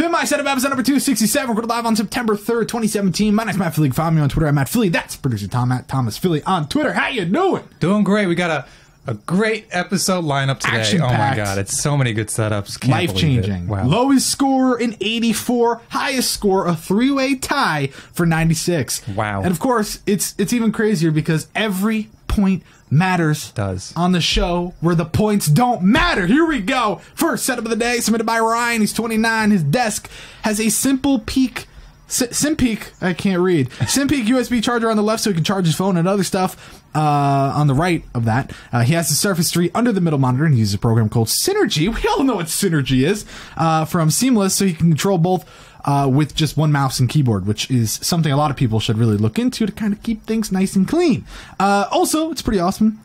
been my setup, episode number 267. We're live on September 3rd, 2017. My name's Matt Philly. Follow me on Twitter at Matt Philly. That's producer Tom at Thomas Philly on Twitter. How you doing? Doing great. We got a great episode lineup today. Action-packed. Oh my god, it's so many good setups. Life-changing. Wow. Lowest score an 84. Highest score a three-way tie for 96. Wow. And of course, it's even crazier because every point matters on the show where the points don't matter. Here we go. First setup of the day submitted by Ryan. He's 29. His desk has a Simpeak, I can't read. Simpeak USB charger on the left so he can charge his phone and other stuff on the right of that. He has the Surface 3 under the middle monitor and he uses a program called Synergy. We all know what Synergy is from Seamless, so he can control both with just one mouse and keyboard, which is something a lot of people should really look into to kind of keep things nice and clean. Also, it's pretty awesome.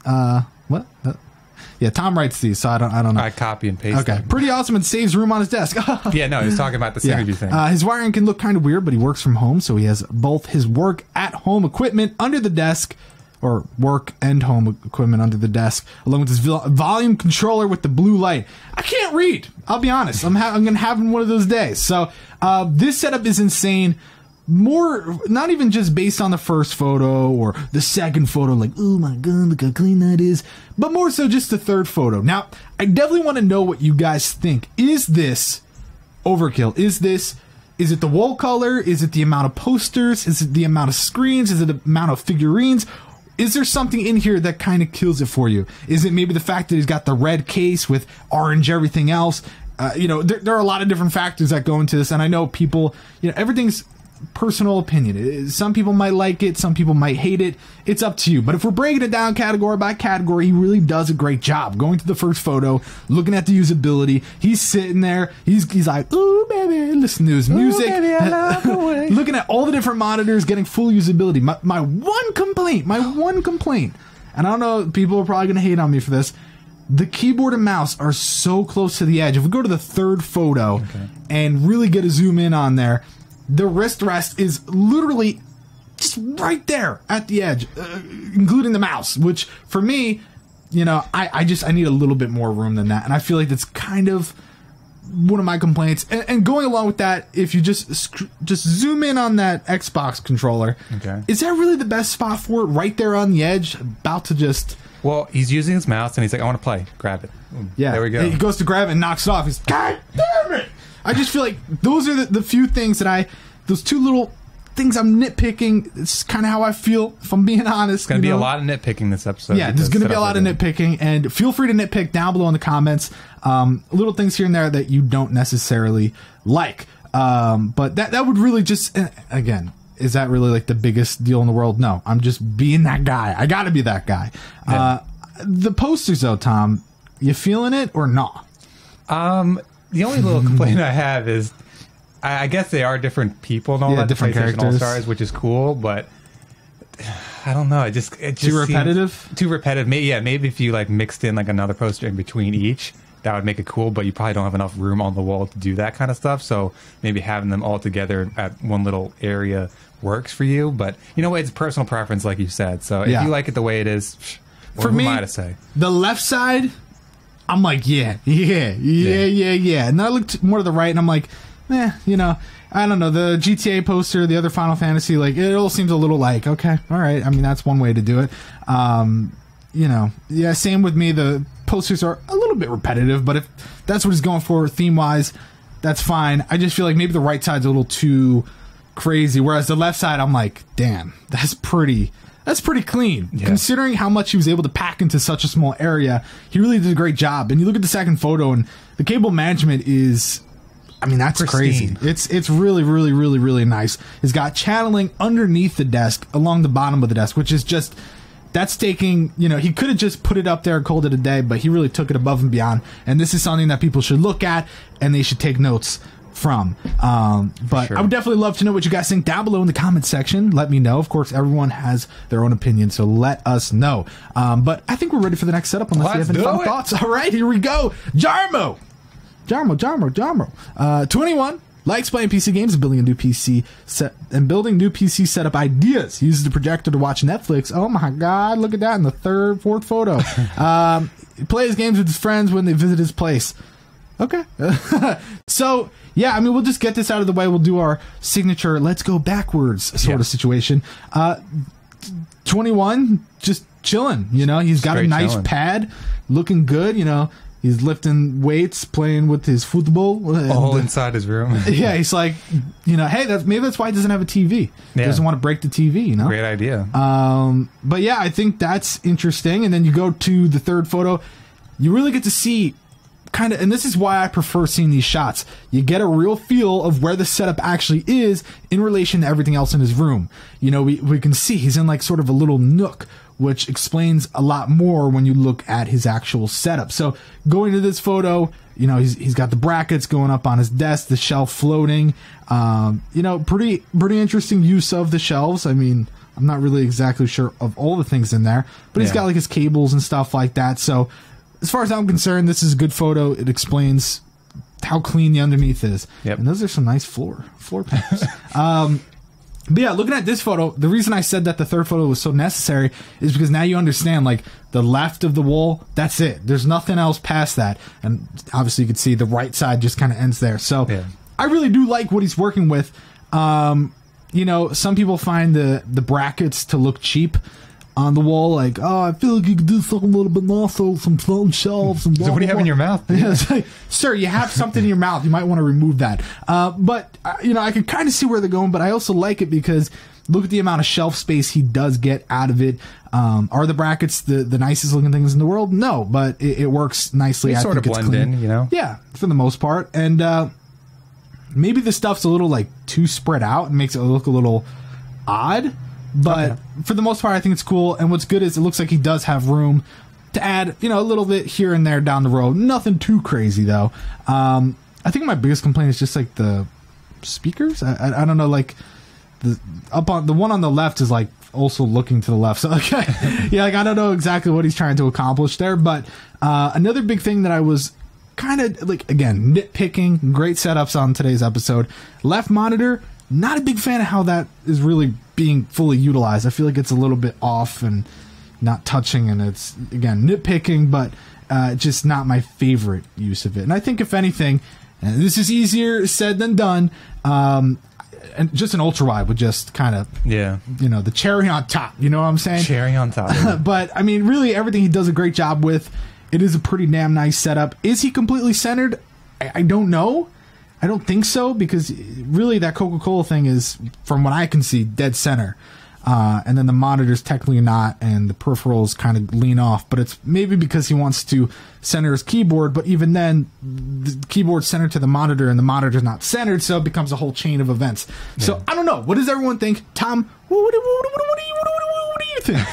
Yeah, Tom writes these, so I don't know. I copy and paste Okay, them. pretty awesome and saves room on his desk. Yeah, no, he's talking about the Synergy thing. His wiring can look kind of weird, but he works from home, so he has both his work at home equipment under the desk, or work and home equipment under the desk, along with his volume controller with the blue light. I can't read. I'll be honest. I'm going to have one of those days. So this setup is insane. More, not even just based on the first photo or the second photo, like, oh my god, look how clean that is, but more so just the third photo. Now, I definitely want to know what you guys think. Is this overkill? Is it the wall color? Is it the amount of posters? Is it the amount of screens? Is it the amount of figurines? Is there something in here that kind of kills it for you? Is it maybe the fact that he's got the red case with orange everything else? There are a lot of different factors that go into this, and I know people, everything's personal opinion. Some people might like it, some people might hate it. It's up to you. But if we're breaking it down category by category, he really does a great job. Going to the first photo, looking at the usability, he's sitting there, he's like, ooh baby, listen to his music. Ooh, baby, I love the way. Looking at all the different monitors, getting full usability. My one complaint, and I don't know, people are probably going to hate on me for this, the keyboard and mouse are so close to the edge. If we go to the third photo and really get a zoom in on there, the wrist rest is literally just right there at the edge, including the mouse, which for me, I need a little bit more room than that. And I feel like that's kind of one of my complaints. And going along with that, if you just zoom in on that Xbox controller, is that really the best spot for it? Right there on the edge, about to just... Well, he's using his mouse and he's like, I want to play. Grab it. Yeah. There we go. He goes to grab it and knocks it off. He's, God damn it! I just feel like those are the few things that those two little things I'm nitpicking. It's kind of how I feel, if I'm being honest. It's going to be a lot of nitpicking this episode. Yeah, there's going to be a lot of nitpicking, and feel free to nitpick down below in the comments. Little things here and there that you don't necessarily like. But that would really just, again, is that really like the biggest deal in the world? No, I'm just being that guy. I got to be that guy. Yeah. The posters, though, Tom, you feeling it or not? The only little complaint I have is, I guess they are different people and all that, different characters, All-Stars, which is cool, but I don't know. It just too repetitive. Too repetitive. Maybe if you like mixed in like another poster in between each, that would make it cool. But you probably don't have enough room on the wall to do that kind of stuff. So maybe having them all together at one little area works for you. But it's personal preference, like you said. So if you like it the way it is, for me, who am I to say? The left side, I'm like, yeah. And then I looked more to the right, and I'm like, I don't know. The GTA poster, the other Final Fantasy, like, it all seems a little like, okay, all right. I mean, that's one way to do it. Same with me. The posters are a little bit repetitive, but if that's what he's going for theme-wise, that's fine. I just feel like maybe the right side's a little too crazy, whereas the left side, I'm like, damn, that's pretty clean. Yeah. Considering how much he was able to pack into such a small area, he really did a great job. And you look at the second photo, and the cable management is, that's pristine. Crazy. It's really, really, really, really nice. It's got channeling underneath the desk, along the bottom of the desk, which is just, that's taking, he could have just put it up there and called it a day, but he really took it above and beyond. And this is something that people should look at, and they should take notes from. But sure. I would definitely love to know what you guys think down below in the comment section. Let me know. Of course, everyone has their own opinion, so let us know. But I think we're ready for the next setup, unless you have any final thoughts. All right, here we go. Jarmo, 21, likes playing PC games and building a new PC setup ideas. He uses the projector to watch Netflix. Oh my god, look at that in the fourth photo. He plays games with his friends when they visit his place. Okay. So, yeah, I mean, we'll just get this out of the way. We'll do our signature let's go backwards sort of situation. 21, just chilling, you know. He's got a nice chilling. pad, looking good, you know. He's lifting weights, playing with his football. All inside his room. Yeah, he's like, you know, hey, maybe that's why he doesn't have a TV. He doesn't want to break the TV, you know? Great idea. But yeah, I think that's interesting. And then you go to the third photo, you really get to see kind of, and this is why I prefer seeing these shots. You get a real feel of where the setup actually is in relation to everything else in his room. You know, we can see he's in like sort of a little nook, which explains a lot more when you look at his actual setup. So going to this photo, you know, he's got the brackets going up on his desk, the shelf floating, you know, pretty interesting use of the shelves. I mean, I'm not really exactly sure of all the things in there, but he's got like his cables and stuff like that. So as far as I'm concerned, this is a good photo. It explains how clean the underneath is. Yep. And those are some nice floor panels. But yeah, looking at this photo, the reason I said that the third photo was so necessary is because now you understand, like, the left of the wall, that's it. There's nothing else past that. And obviously you can see the right side just kind of ends there. So I really do like what he's working with. You know, some people find the brackets to look cheap on the wall, like, oh, I feel like you could do something a little bit more, so some phone shelves and blah, So what do you blah, have in your mouth? Yeah, it's like, sir, you have something in your mouth. You might want to remove that. But, you know, I can kind of see where they're going, but I also like it because look at the amount of shelf space he does get out of it. Are the brackets the nicest looking things in the world? No, but it works nicely. They sort of blend in, you know? Yeah, for the most part. And maybe the stuff's a little, like, too spread out and makes it look a little odd. But for the most part, I think it's cool. And what's good is it looks like he does have room to add, you know, a little bit here and there down the road. Nothing too crazy, though. I think my biggest complaint is just, like, the speakers. I don't know, like, the one on the left is, like, also looking to the left. So, okay. Yeah, like, I don't know exactly what he's trying to accomplish there. But another big thing that I was kind of, like, again, nitpicking, great setups on today's episode. Left monitor, not a big fan of how that is really being fully utilized. I feel like it's a little bit off and not touching, and it's, again, nitpicking, but just not my favorite use of it. And I think, if anything, and this is easier said than done, and just an ultra wide would just kind of, you know, the cherry on top. You know what I'm saying? Cherry on top. But, I mean, really, everything he does a great job with. It is a pretty damn nice setup. Is he completely centered? I don't know. I don't think so, because really that Coca-Cola thing is, from what I can see, dead center. And then the monitor's technically not, and the peripherals kind of lean off. But it's maybe because he wants to center his keyboard, but even then, the keyboard's centered to the monitor, and the monitor's not centered, so it becomes a whole chain of events. Yeah. So, I don't know. What does everyone think? Tom, what do you think?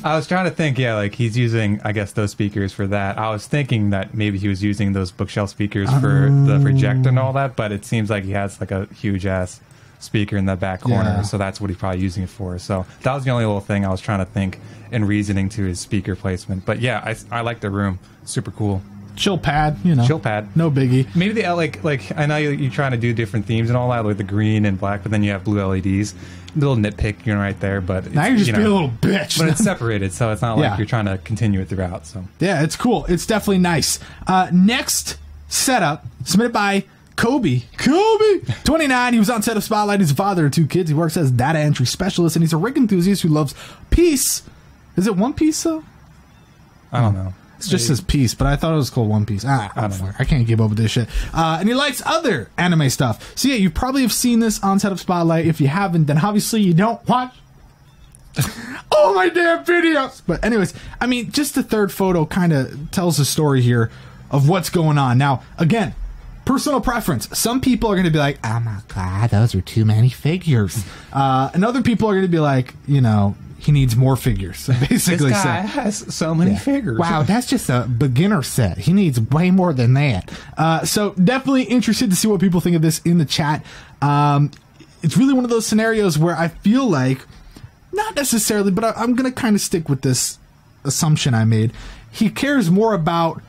I was trying to think, like, he's using, I guess, those speakers for that. I was thinking that maybe he was using those bookshelf speakers for the projector and all that, but it seems like he has, like, a huge-ass speaker in the back corner, so that's what he's probably using it for. So that was the only little thing I was trying to think and reasoning to his speaker placement. But yeah, I like the room. Super cool. Chill pad, you know. Chill pad. No biggie. Maybe the like I know you're trying to do different themes and all that, like the green and black, but then you have blue LEDs. Little nitpick, you know, right there. But now you're just being a little bitch. But it's separated, so it's not like you're trying to continue it throughout. So yeah, it's cool. It's definitely nice. Next setup submitted by Kobe, 29. He was on set of Spotlight. He's a father of 2 kids. He works as data entry specialist, and he's a rig enthusiast who loves peace. Is it One Piece though? I don't know. It just says Piece, but I thought it was called One Piece. I don't know. I can't keep up with this shit. And he likes other anime stuff. So yeah, you probably have seen this on set of Spotlight. If you haven't, then obviously you don't watch all my damn videos. But anyways, I mean, just the third photo kind of tells the story here of what's going on. Now, again, personal preference. Some people are going to be like, oh my God, those are too many figures. And other people are going to be like, you know, he needs more figures. Basically, this guy has so many figures. Wow, that's just a beginner set. He needs way more than that. So definitely interested to see what people think of this in the chat. It's really one of those scenarios where I feel like, not necessarily, but I'm going to kind of stick with this assumption I made. He cares more about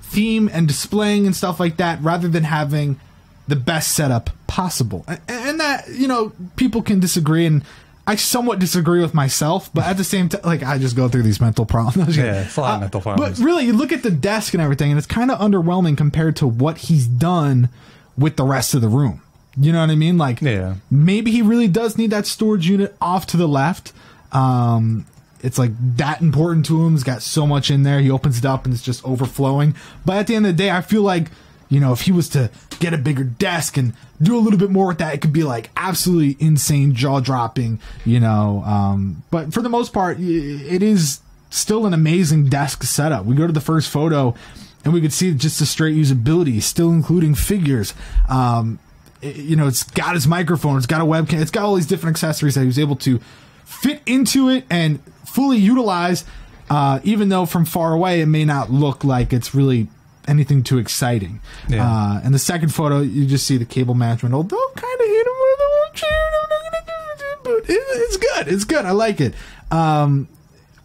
theme and displaying and stuff like that rather than having the best setup possible. And that, you know, people can disagree, and I somewhat disagree with myself, but at the same time, like, I just go through these mental problems. Yeah, it's a lot of mental problems. But really, you look at the desk and everything, and it's kind of underwhelming compared to what he's done with the rest of the room. You know what I mean? Like, maybe he really does need that storage unit off to the left. It's like that important to him. He's got so much in there. He opens it up and it's just overflowing. But at the end of the day, I feel like, you know, if he was to get a bigger desk and do a little bit more with that, it could be like absolutely insane, jaw-dropping, you know. But for the most part, it is still an amazing desk setup. We go to the first photo and we could see just the straight usability, still including figures. You know, it's got his microphone, it's got a webcam, it's got all these different accessories that he was able to fit into it and fully utilize, even though from far away it may not look like it's really anything too exciting. And the second photo, you just see the cable management, although kind of hit him with a wheelchair. I'm not gonna do it, but it's good. It's good. I like it.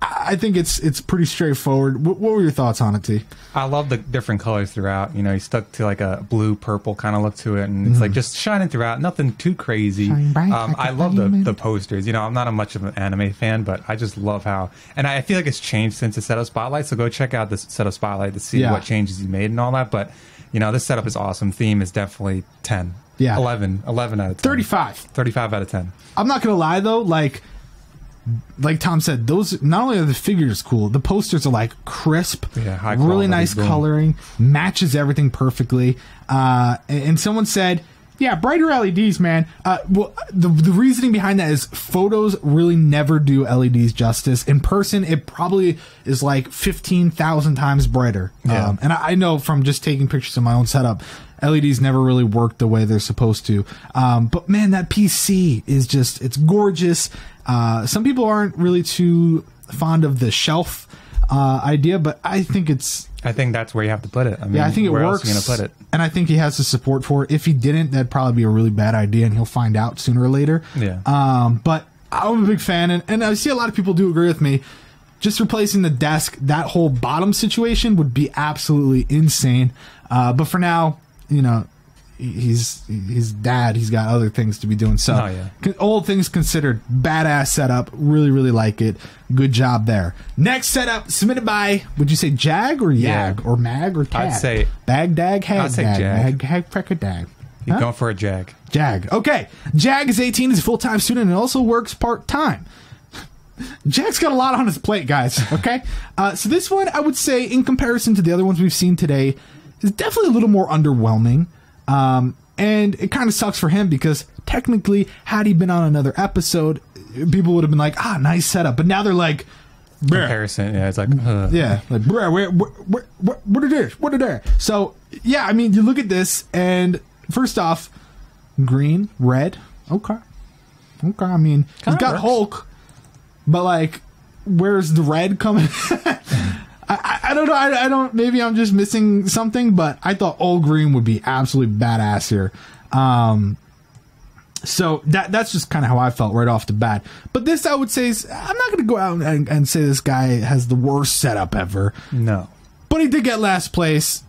I think it's pretty straightforward. What were your thoughts on it, T? I love the different colors throughout. You know, he stuck to like a blue purple kind of look to it, and it's like just shining throughout. Nothing too crazy. I love the posters. You know, I'm not much of an anime fan, but I just love how, and I feel like it's changed since the setup spotlight. So go check out this setup spotlight to see what changes he made and all that. But you know, this setup is awesome. Theme is definitely 10. Yeah, 11 out of 10. 35 out of 10. I'm not gonna lie though, like Tom said, those not only are the figures cool, the posters are like crisp, high quality, really nice coloring, matches everything perfectly. And someone said, yeah, brighter LEDs, man. Well, the reasoning behind that is photos really never do LEDs justice. In person, it probably is like 15,000 times brighter. And I know from just taking pictures of my own setup, LEDs never really work the way they're supposed to. But man, that PC is just, it's gorgeous. Some people aren't really too fond of the shelf idea, but I think that's where you have to put it. I mean, I think it works. Where else are you going to put it? And I think he has the support for it. If he didn't, that'd probably be a really bad idea, and he'll find out sooner or later. But I'm a big fan, and I see a lot of people do agree with me. Just replacing the desk, that whole bottom situation would be absolutely insane. But for now, you know, he's dad. He's got other things to be doing. So, all things considered, badass setup. Really, really like it. Good job there. Next setup submitted by, would you say Jag or Yag or Mag or Tag? I'd say Bag, Dag, Hag, I'd say Dag, Jag. Mag, Hag, Frecker, Dag. You're going for a Jag. Jag. Okay. Jag is 18. He's a full-time student and also works part-time. Jag's got a lot on his plate, guys. Okay. So this one, I would say, in comparison to the other ones we've seen today, is definitely a little more underwhelming. And it kind of sucks for him because technically, had he been on another episode, people would have been like, nice setup. But now they're like, bruh. Comparison, it's like, like, bruh, what are there? What are there? So, yeah, I mean, you look at this, and first off, green, red, okay. I mean, he's got Hulk, but like, where's the red coming? I don't know. I don't. Maybe I'm just missing something, but I thought all green would be absolutely badass here. So that's just kind of how I felt right off the bat. But this, I would say, is, I'm not going to go out and say this guy has the worst setup ever. No, but he did get last place,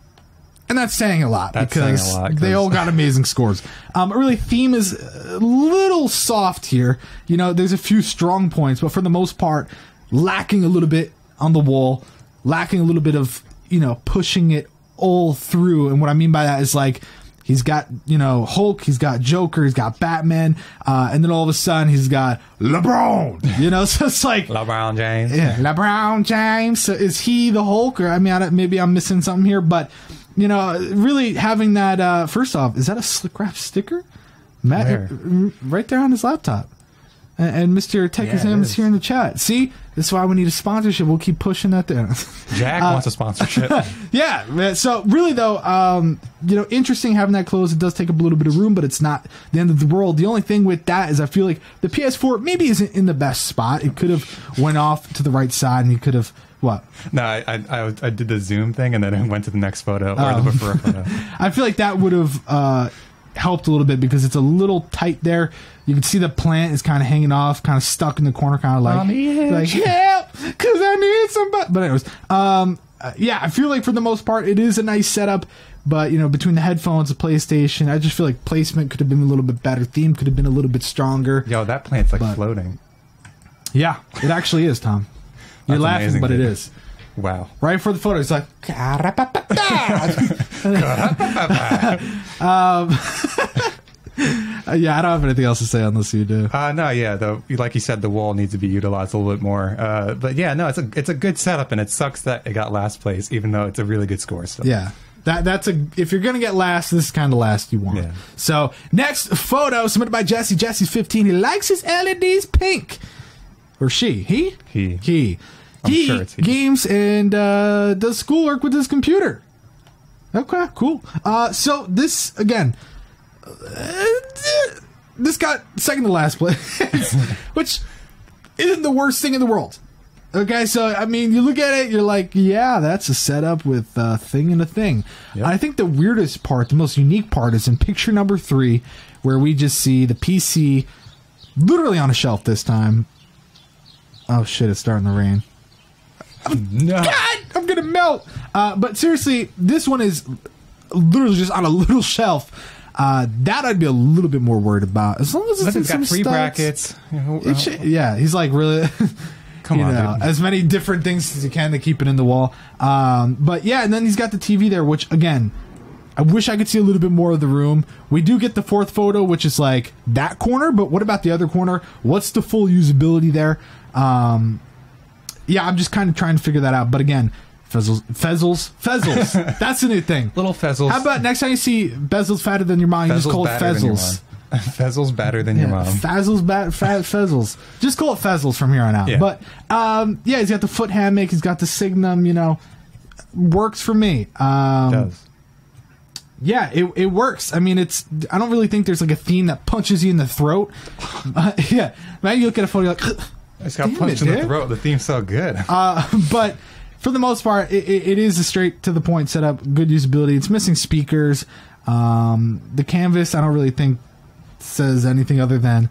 and that's saying a lot because they all got amazing scores. Really, theme is a little soft here. You know, there's a few strong points, but for the most part, lacking a little bit on the wall. Lacking a little bit of, you know, pushing it all through. And what I mean by that is like, he's got, you know, Hulk, he's got Joker, he's got Batman, and then all of a sudden he's got LeBron, you know, so it's like LeBron James. Yeah, LeBron James. So is he the Hulk? Or I mean, maybe I'm missing something here, but you know, really having that, first off, is that a slick wrap sticker? Matt, right there on his laptop. And Mr. Tech Exam is here in the chat. See, this is why we need a sponsorship. We'll keep pushing that there. Jack wants a sponsorship. Yeah. So really, though, you know, interesting having that closed. It does take up a little bit of room, but it's not the end of the world. The only thing with that is I feel like the PS4 maybe isn't in the best spot. It could have went off to the right side, and you could have what? No, I did the zoom thing, and then I went to the next photo or the before photo. I feel like that would have helped a little bit because it's a little tight there. You can see the plant is kind of hanging off, kind of stuck in the corner, kind of like help, because I need somebody. But anyways, yeah, I feel like for the most part, it is a nice setup. But, between the headphones, the PlayStation, I just feel like placement could have been a little bit better. Theme could have been a little bit stronger. Yo, that plant's floating. Yeah, it actually is, Tom. You're laughing, amazing, but dude. it is. Wow. Right before the photo, it's like... yeah, I don't have anything else to say unless you do. No, yeah, though, like you said, the wall needs to be utilized a little bit more. But yeah, no, it's a good setup, and it sucks that it got last place, even though it's a really good score. So. Yeah. That's if you're gonna get last, this is kind of last you want. Yeah. So next photo submitted by Jesse. Jesse's 15. He likes his LEDs pink, or she? He. I'm sure it's he. Games and does schoolwork with his computer. Okay, cool. So this again, this got second to last place, which isn't the worst thing in the world. Okay, so, I mean, you look at it, you're like, yeah, that's a setup with a thing and a thing. Yep. I think the weirdest part, the most unique part, is in picture number 3, where we just see the PC literally on a shelf this time. Oh, shit, it's starting to rain. No. God, I'm going to melt. But seriously, this one is literally just on a little shelf. That I'd be a little bit more worried about. As long as it's got 3 brackets. Yeah, he's like, really... Come on, dude. As many different things as you can to keep it in the wall. But yeah, and then he's got the TV there, which again, I wish I could see a little bit more of the room. We do get the fourth photo, which is like that corner, but what about the other corner? What's the full usability there? Yeah, I'm just kind of trying to figure that out. But again, fezzles. That's a new thing. Little fezzles. How about next time you see bezels fatter than your mom, you just call it fezzles. Fezzles better than your mom. Fezzles. Just call it fezzles from here on out. Yeah. But yeah, he's got the foot hammock. He's got the Signum. Works for me. It does. Yeah, it works. I mean, I don't really think there's like a theme that punches you in the throat. Yeah, maybe you look at a photo, you're like, I just got punched in the throat. The theme's so good. But for the most part, it is a straight to the point setup. Good usability. It's missing speakers. The canvas, I don't really think says anything other than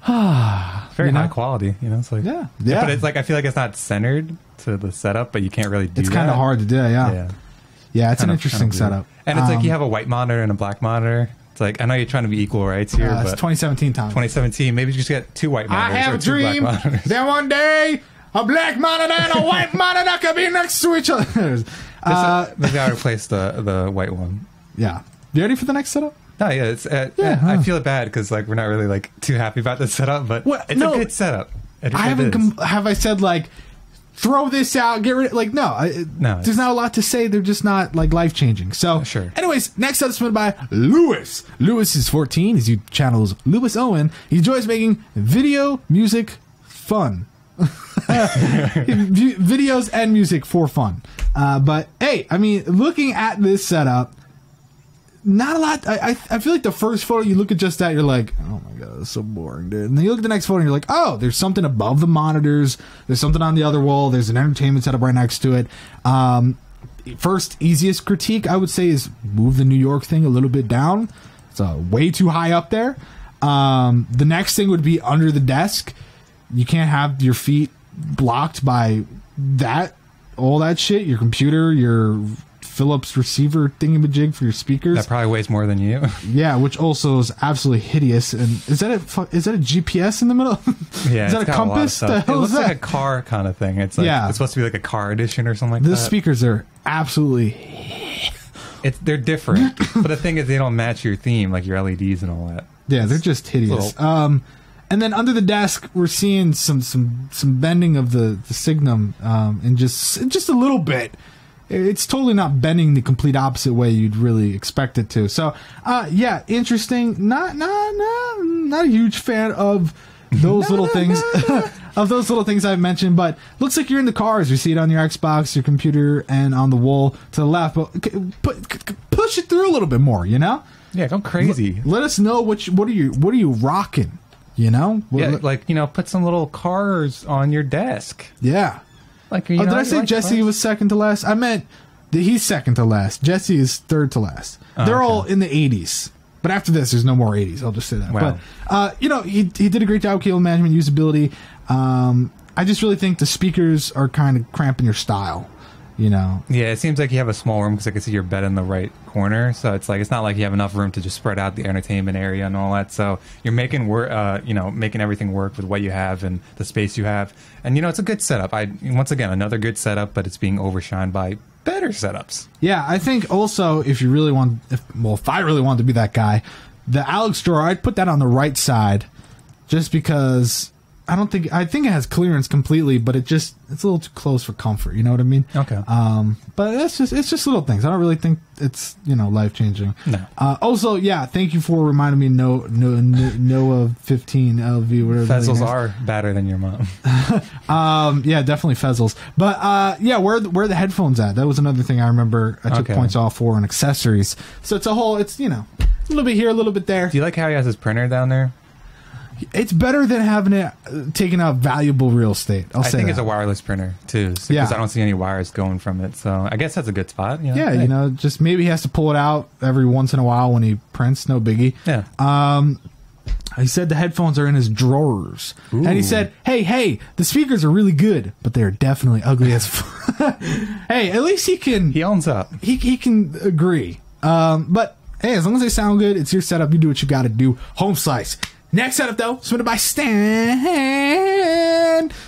very high quality. It's like yeah. But it's like I feel like it's not centered to the setup, but you can't really do. It's kind of hard to do. Yeah. It's an interesting setup. And it's like you have a white monitor and a black monitor. It's like I know you're trying to be equal rights here, but it's 2017 time. 2017, maybe you just get 2 white monitors. I have a dream that one day a black monitor and a white monitor could be next to each other. Maybe I'll replace the white one. Yeah. You ready for the next setup? No, yeah, it's. I feel bad because like we're not really like too happy about this setup, but it's a good setup. Have I said like throw this out, get rid of like no? There's not a lot to say. They're just not like life changing. So, sure. Anyways, next up is submitted by Lewis. Lewis is 14. His YouTube channel is Lewis Owen. He enjoys making video, music, fun. Videos and music for fun. But hey, I mean, looking at this setup. Not a lot. I feel like the first photo you look at just that, you're like, oh my god, it's so boring, dude. And then you look at the next photo and you're like, oh, there's something above the monitors. There's something on the other wall. There's an entertainment setup right next to it. First, easiest critique, I would say, is move the New York thing a little bit down. It's way too high up there. The next thing would be under the desk. You can't have your feet blocked by all that shit. Your computer, your Philips receiver thingamajig for your speakers. That probably weighs more than you. Yeah, which also is absolutely hideous. And is that a GPS in the middle? Yeah, is that a compass? The hell it looks is that? like a car kind of thing. It's like it's supposed to be like a car edition or something like that. The speakers are absolutely. They're different, but the thing is, they don't match your theme, like your LEDs and all that. Yeah, they're just hideous. And then under the desk, we're seeing some bending of the Signum, and just a little bit. It's totally not bending the complete opposite way you'd really expect it to. So, yeah, interesting. Not a huge fan of those little things. Of those little things I mentioned, but looks like you're in the cars. You see it on your Xbox, your computer, and on the wall to the left. But push it through a little bit more, Yeah, go crazy. Let us know what are you rocking, put some little cars on your desk. Yeah. Like, did I say Jesse was second to last? I meant that he's second to last. Jesse is third to last. They're all in the 80s. But after this, there's no more 80s. I'll just say that. Wow. But, he did a great job with cable management, usability. I just really think the speakers are kind of cramping your style. you know. Yeah, it seems like you have a small room because I can see your bed in the right corner. So it's like it's not like you have enough room to just spread out the entertainment area and all that. So you're making making everything work with what you have and the space you have. And it's a good setup. Once again, another good setup, but it's being overshined by better setups. Yeah, I think also if I really wanted to be that guy, the Alex drawer, I'd put that on the right side, just because. I think it has clearance completely, but it's a little too close for comfort. You know what I mean? Okay. But it's just little things. I don't really think it's life changing. No. Also, yeah, thank you for reminding me. Noah 15 LV. Whatever. Fezzles are better than your mom. Yeah, definitely Fezzles. But yeah, where are the headphones at? That was another thing I remember. I took points off for, and accessories. So it's a little bit here, a little bit there. Do you like how he has his printer down there? It's better than having it taking up valuable real estate. I think it's a wireless printer too, because I don't see any wires going from it. So I guess that's a good spot. Yeah, just maybe he has to pull it out every once in a while when he prints. No biggie. Yeah. He said the headphones are in his drawers, and he said, "Hey, the speakers are really good, but they are definitely ugly as." Hey, at least he owns up. He can agree. But hey, as long as they sound good, it's your setup. You do what you got to do. Home slice. Next setup, though, submitted by Stan.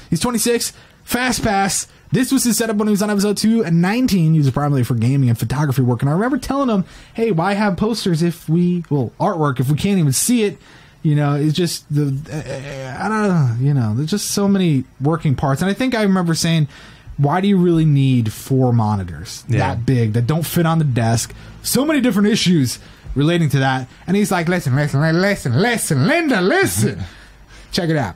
He's 26, fast pass. This was his setup when he was on episode 219. He was primarily for gaming and photography work. And I remember telling him, hey, why have posters artwork if we can't even see it? It's just, I don't know, there's just so many working parts. And I think I remember saying, why do you really need 4 monitors that big that don't fit on the desk? So many different issues relating to that. And he's like, listen, Linda, listen. Check it out.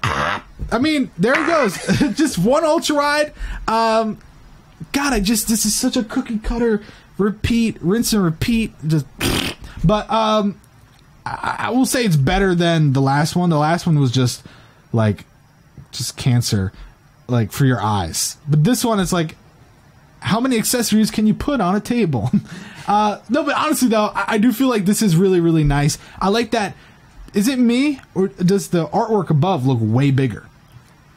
I mean, there he goes. Just one ultra wide. God, this is such a cookie cutter repeat, rinse and repeat. But I will say it's better than the last one. The last one was just cancer, for your eyes. But this one, it's like, how many accessories can you put on a table? No, but honestly, though, I do feel like this is really, really nice. I like that. Is it me, or does the artwork above look way bigger?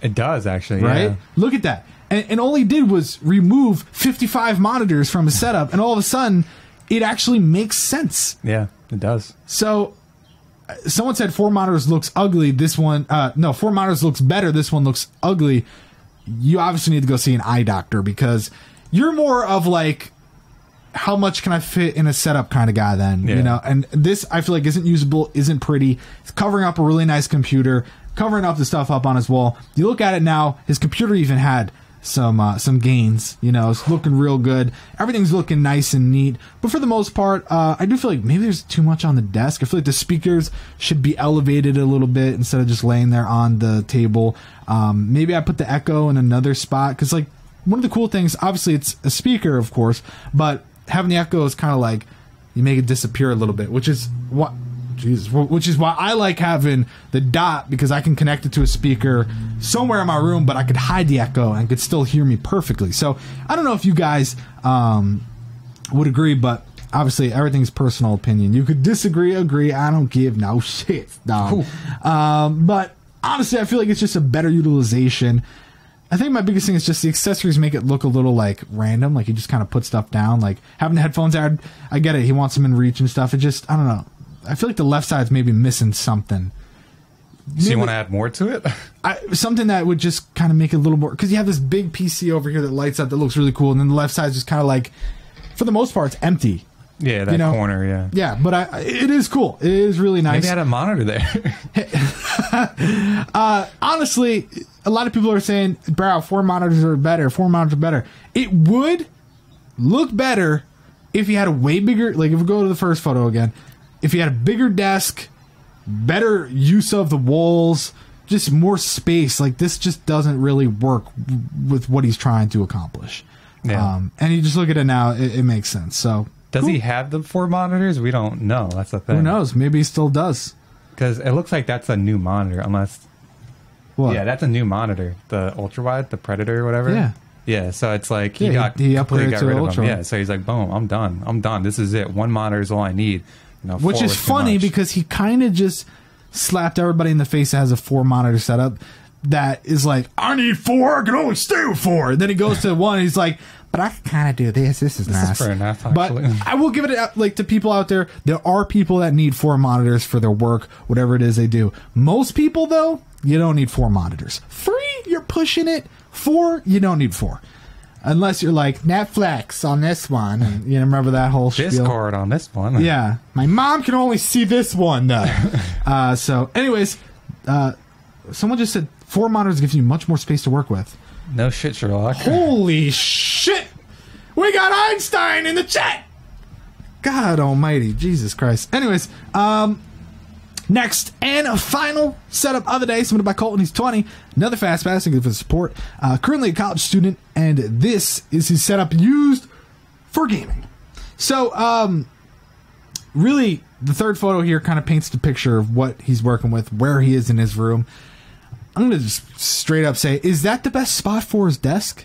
It does, actually. Right? Yeah. Look at that. And all he did was remove 55 monitors from his setup, and all of a sudden, it actually makes sense. Yeah, it does. So, someone said 4 monitors looks ugly. This one, 4 monitors looks better. This one looks ugly. You obviously need to go see an eye doctor, because you're more of how much can I fit in a setup kind of guy then, and this I feel like isn't usable, isn't pretty. It's covering up a really nice computer, covering up the stuff up on his wall. You look at it now, his computer even had some gains, it's looking real good. Everything's looking nice and neat, but for the most part, I do feel like maybe there's too much on the desk. I feel like the speakers should be elevated a little bit instead of just laying there on the table. Maybe I put the echo in another spot, because one of the cool things, obviously it's a speaker, of course, but having the echo is kind of you make it disappear a little bit, which is why I like having the dot, because I can connect it to a speaker somewhere in my room, but I could hide the echo and could still hear me perfectly. So I don't know if you guys would agree, but obviously everything's personal opinion. You could disagree, agree. I don't give no shit, dog. But honestly, I feel like it's just a better utilization. I think my biggest thing is just the accessories make it look a little random, you just kind of put stuff down, having the headphones out. I get it, he wants them in reach and stuff. It just, I don't know. I feel like the left side's maybe missing something. So you want to add more to it? Something that would just kind of make it a little more, because you have this big PC over here that lights up that looks really cool, and then the left side's just kind of for the most part, it's empty. Yeah, that corner, yeah. Yeah, but it is cool. It is really nice. Maybe I had a monitor there. Honestly, a lot of people are saying, bro, 4 monitors are better. 4 monitors are better. It would look better if you had a way bigger, if we go to the first photo again, if you had a bigger desk, better use of the walls, just more space. This just doesn't really work with what he's trying to accomplish. Yeah. And you just look at it now, it makes sense. So, does he have the 4 monitors? We don't know. That's the thing. Who knows? Maybe he still does. Because it looks like that's a new monitor, unless... What? Yeah, that's a new monitor. The ultra-wide, the Predator or whatever. Yeah. Yeah, so it's he upgraded to rid ultra. of them. Yeah, so he's boom, I'm done. This is it. 1 monitor is all I need. Which is funny, because he kind of just slapped everybody in the face that has a 4 monitor setup. that is like, I need 4, I can only stay with 4. And then he goes to 1 and he's like, but I can kind of do this. This is nice. This is fair enough, but I will give it like to people out there. There are people that need 4 monitors for their work, whatever it is they do. Most people, though, you don't need 4 monitors. 3, you're pushing it. 4, you don't need 4. Unless you're like Netflix on this one. And, you know, remember that whole spiel? Discord on this one. Yeah. My mom can only see this one, though. So, anyways, someone just said 4 monitors gives you much more space to work with. No shit, Sherlock. Holy shit! We got Einstein in the chat! God almighty. Jesus Christ. Anyways, next and a final setup of the day, submitted by Colton. He's 20. Another fast pass. Thank you for the support. Currently a college student, and this is his setup used for gaming. So, really, the third photo here kind of paints the picture of what he's working with, where he is in his room. I'm going to just straight up say, is that the best spot for his desk?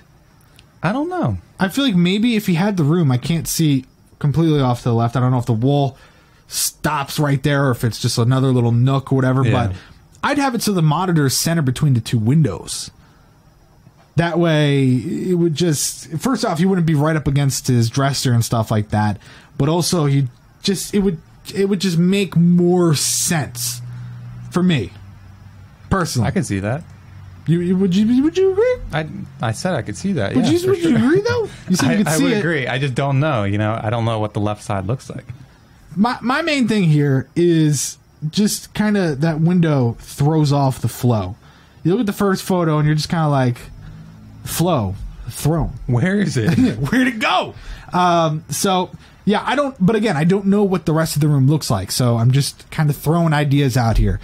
I don't know. I feel like maybe if he had the room, I can't see completely off to the left. I don't know if the wall stops right there or if it's just another little nook or whatever, but I'd have it so the monitor is centered between the 2 windows. That way, it would just... First off, he wouldn't be right up against his dresser and stuff like that, but also it would just make more sense for me. Personally. I can see that. Would you agree? I said I could see that. Would you agree though? You said you could see it. I would agree. I just don't know. You know, I don't know what the left side looks like. My main thing here is just kind of that window throws off the flow. You look at the first photo and you're just kind of like, flow, throne. Where is it? Where'd it go? So yeah, but again, I don't know what the rest of the room looks like, so I'm just kind of throwing ideas out here,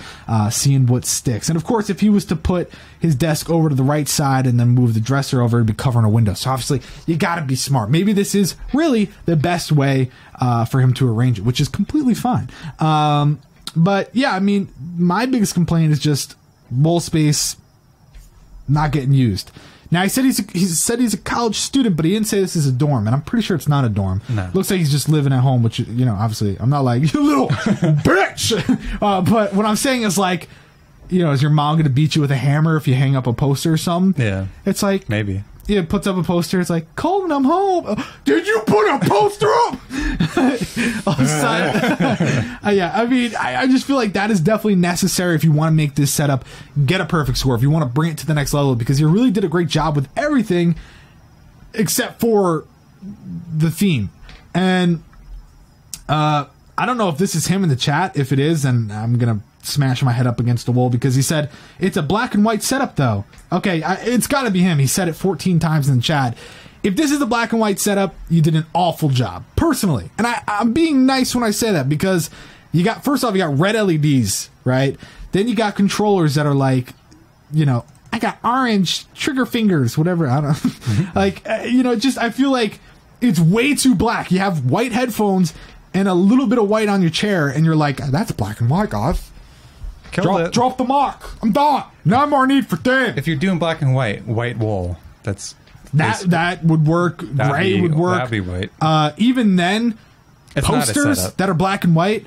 seeing what sticks. And of course, if he was to put his desk over to the right side and then move the dresser over, it'd be covering a window. So obviously, you gotta be smart. Maybe this is really the best way for him to arrange it, which is completely fine. But yeah, I mean, my biggest complaint is just wall space not getting used. Now, he said he's a college student, but he didn't say this is a dorm, and I'm pretty sure it's not a dorm. No. Looks like he's just living at home, which, you know, obviously, I'm not like, you little bitch! But what I'm saying is, like, you know, is your mom going to beat you with a hammer if you hang up a poster or something? Yeah. It's like... Maybe. Yeah, puts up a poster. It's like, Colton, I'm home. Did you put a poster up? All of a sudden, yeah, I mean, I just feel like that is definitely necessary if you want to make this setup get a perfect score, if you want to bring it to the next level, because you really did a great job with everything except for the theme. And I don't know if this is him in the chat. If it is, then I'm going to smash my head up against the wall, because he said it's a black and white setup though. Okay, it's got to be him. He said it 14 times in the chat. If this is a black and white setup, you did an awful job, personally. And I'm being nice when I say that, because first off, you got red LEDs, right? Then you got controllers that are like, you know, I got orange trigger fingers, whatever. I don't know. Like, you know, just, I feel like it's way too black. You have white headphones and a little bit of white on your chair, and you're like, that's black and white, guys. Drop the mark. I'm done. No more need for them. If you're doing black and white that wall, would work. Gray would work. That'd be white. Even then, it's posters that are black and white.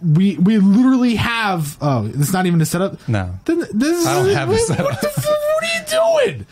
We literally have. Oh, it's not even a setup. No, I don't have a setup. What are you doing?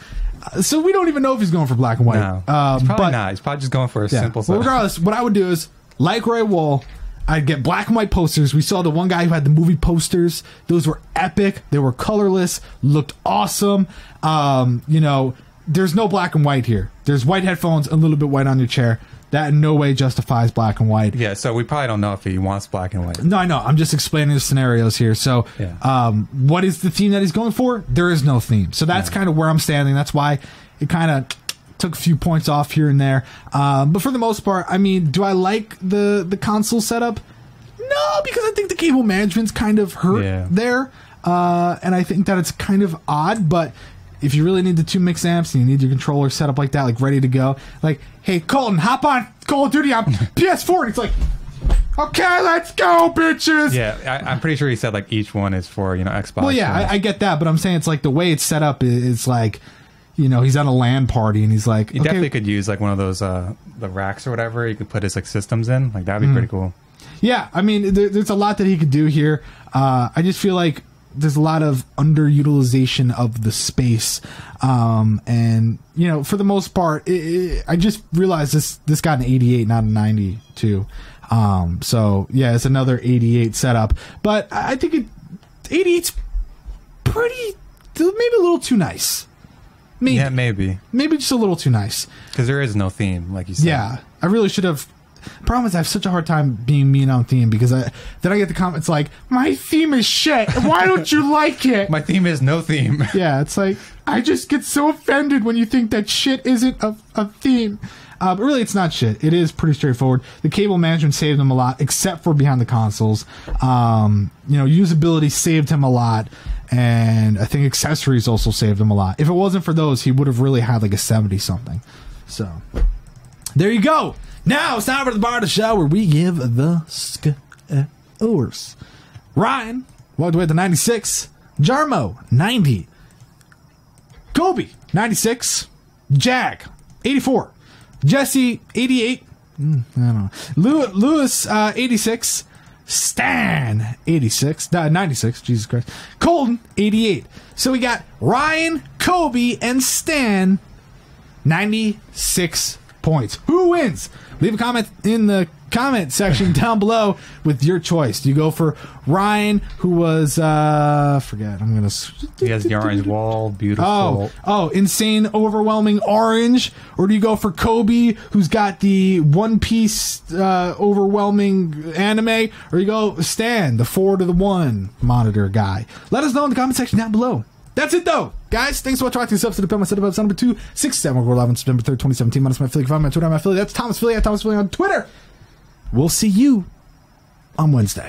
So we don't even know if he's going for black and white. No, he's probably not. He's probably just going for a simple setup. Well, regardless, what I would do is, like Ray Wall, I'd get black and white posters. We saw the one guy who had the movie posters. Those were epic. They were colorless, looked awesome. You know, there's no black and white here. There's white headphones, a little bit white on your chair. That in no way justifies black and white. Yeah, so we probably don't know if he wants black and white. No, I know. I'm just explaining the scenarios here. So, what is the theme that he's going for? There is no theme. So that's kind of where I'm standing. That's why it kind of took a few points off here and there. But for the most part, I mean, do I like the console setup? No, because I think the cable management's kind of hurt there. And I think that it's kind of odd, but if you really need the 2 mix amps and you need your controller set up like that, like ready to go, like, hey, Colton, hop on Call of Duty on PS4. And it's like, okay, let's go, bitches. Yeah, I'm pretty sure he said like each one is for, you know, Xbox. Well, yeah, I get that, but I'm saying it's like the way it's set up is like, you know, he's at a LAN party and he's like, he definitely could use like one of those the racks or whatever. He could put his like systems in. Like that'd be pretty cool. Yeah, I mean, there's a lot that he could do here. I just feel like there's a lot of underutilization of the space, and you know, for the most part, I just realized this got an 88, not a 92. So yeah, it's another 88 setup, but I think 88's pretty, maybe a little too nice. Maybe. Yeah, maybe just a little too nice, because there is no theme, like you said. Yeah, I really should have. Problem is, I have such a hard time being mean on theme, because then I get the comments like, my theme is shit, why don't you like it? My theme is no theme. Yeah, it's like, I just get so offended when you think that shit isn't a theme. But really, it's not shit. It is pretty straightforward. The cable management saved him a lot, except for behind the consoles. Usability saved him a lot, and I think accessories also saved him a lot. If it wasn't for those, he would have really had like a 70-something. So, there you go. Now it's time for the part of the show where we give the scores. Ryan walked away with the 96. Jarmo, 90. Kobe, 96. Jag, 84. Jesse, 88. I don't know. Lewis, 86. Stan, 86. 96. Jesus Christ. Colton, 88. So we got Ryan, Kobe, and Stan, 96 points. Who wins? Leave a comment in the comment section down below with your choice. Do you go for Ryan, who was forget? I'm gonna. He has the orange wall, beautiful. Oh, insane, overwhelming orange, or do you go for Kobe, who's got the One Piece overwhelming anime, or you go Stan, the 4-to-1 monitor guy? Let us know in the comment section down below. That's it, though. Guys, thanks so much for watching this episode of Pimp. My set up number 267. We're live on September 3rd, 2017. Minus my affiliate. Find me on Twitter. I'm my affiliate. That's Thomas Philly at Thomas Philly on Twitter. We'll see you on Wednesday.